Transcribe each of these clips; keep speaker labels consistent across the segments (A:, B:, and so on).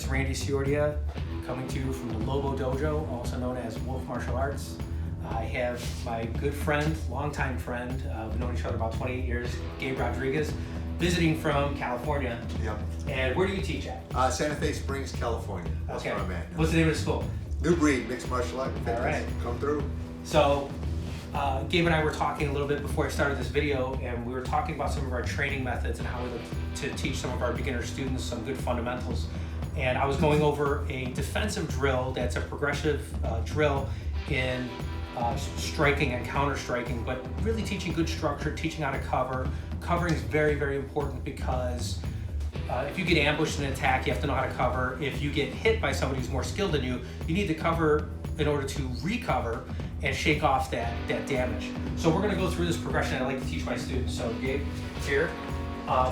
A: It's Randy Ciordia coming to you from the Lobo Dojo, also known as Wolf Martial Arts. I have my good friend, longtime friend, we've known each other about 28 years, Gabe Rodriguez, visiting from California.
B: Yep.
A: And where do you teach at?
B: Santa Fe Springs, California. That's where I'm at.
A: What's the name of the school?
B: New Breed, mixed martial art.
A: All right.
B: Come through.
A: So, Gabe and I were talking a little bit before I started this video, and we were talking about some of our training methods and how we look to teach some of our beginner students some good fundamentals. And I was going over a defensive drill that's a progressive drill in striking and counter striking, but really teaching good structure, teaching how to cover. Covering is very, very important because if you get ambushed in an attack, you have to know how to cover. If you get hit by somebody who's more skilled than you, you need to cover in order to recover and shake off that damage. So we're gonna go through this progression I like to teach my students. So Gabe, here.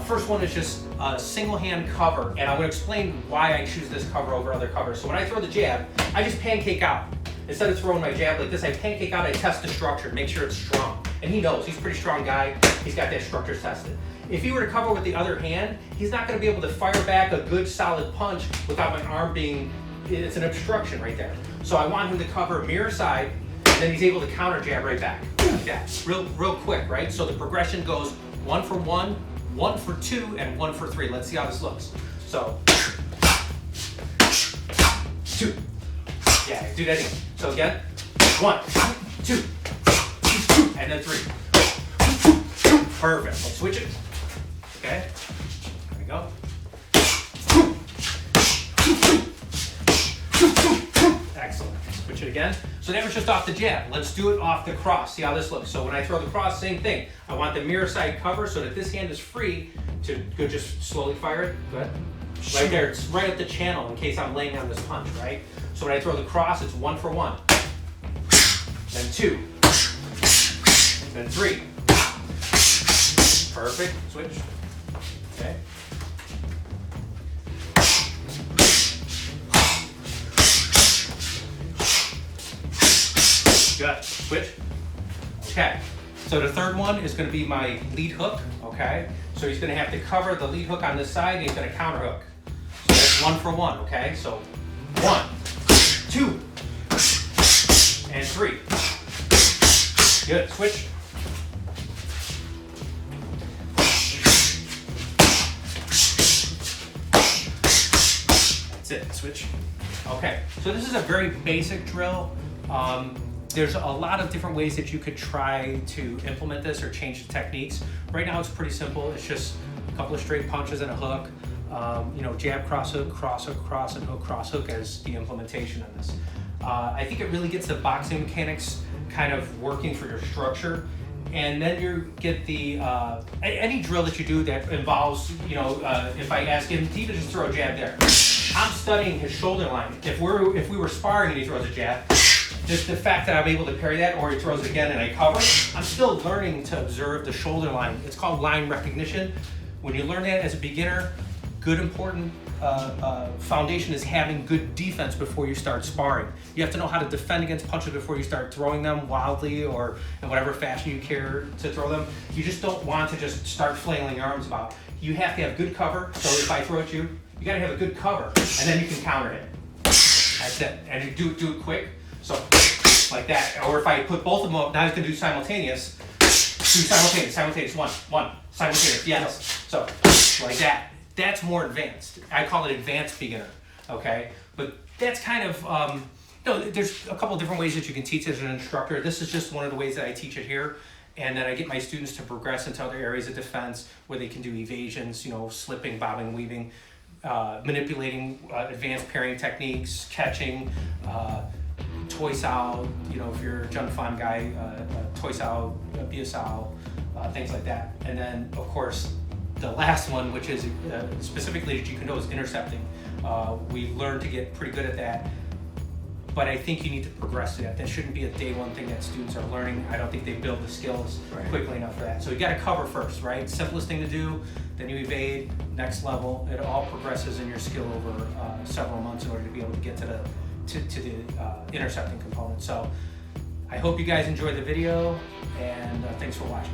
A: First one is just a single hand cover, and I'm gonna explain why I choose this cover over other covers. So when I throw the jab, I just pancake out. Instead of throwing my jab like this, I pancake out, I test the structure, make sure it's strong. And he knows, he's a pretty strong guy, he's got that structure tested. If he were to cover with the other hand, he's not gonna be able to fire back a good solid punch without my arm being, it's an obstruction right there. So I want him to cover mirror side, and then he's able to counter jab right back. Like that, real quick, right? So the progression goes 1 for 1, 1 for 2, and 1 for 3. Let's see how this looks. So, 2. Yeah, do that again. So again, 1, 2, 2, and then 3. Perfect. Let's switch it. Okay. There we go. Excellent. Switch it again. So that was just off the jab. Let's do it off the cross. See how this looks. So when I throw the cross, same thing. I want the mirror side cover so that this hand is free to go just slowly fire it. Go ahead. Right there. It's right at the channel in case I'm laying on this punch, right? So when I throw the cross, it's 1 for 1. Then 2. Then 3. Perfect. Switch. Okay. Good. Switch. Okay. So the third one is going to be my lead hook. Okay. So he's going to have to cover the lead hook on this side, and he's going to counter hook. So that's 1 for 1. Okay. So 1, 2, and 3. Good. Switch. That's it. Switch. Okay. So this is a very basic drill. There's a lot of different ways that you could try to implement this or change the techniques. Right now it's pretty simple. It's just a couple of straight punches and a hook. Jab, cross hook, cross, and hook, cross, hook as the implementation of this. I think it really gets the boxing mechanics kind of working for your structure. And then you get the, any drill that you do that involves, if I ask him to even just throw a jab there, I'm studying his shoulder line. If we were sparring and he throws a jab, just the fact that I'm able to parry that, or he throws it again and I cover, I'm still learning to observe the shoulder line. It's called line recognition. When you learn that as a beginner, good important foundation is having good defense before you start sparring. You have to know how to defend against punches before you start throwing them wildly or in whatever fashion you care to throw them. You just don't want to just start flailing your arms about. You have to have good cover, so if I throw at you, you gotta have a good cover, and then you can counter it. That's it, and you do it quick. So, like that. Or if I put both of them up, now he's going to do simultaneous. Simultaneous. One, simultaneous, yes. So, like that. That's more advanced. I call it advanced beginner, okay? But that's kind of, there's a couple different ways that you can teach as an instructor. This is just one of the ways that I teach it here. And then I get my students to progress into other areas of defense where they can do evasions, slipping, bobbing, weaving, manipulating advanced parrying techniques, catching, toy sao, if you're a Jun Fan guy, toy sao, bia sao, things like that. And then, of course, the last one, which is specifically JKD, is intercepting. We learned to get pretty good at that, but I think you need to progress to that. That shouldn't be a day one thing that students are learning. I don't think they build the skills quickly enough for that. So you got to cover first, right? Simplest thing to do, then you evade, next level. It all progresses in your skill over several months in order to be able to get to the intercepting component. So I hope you guys enjoyed the video, and thanks for watching.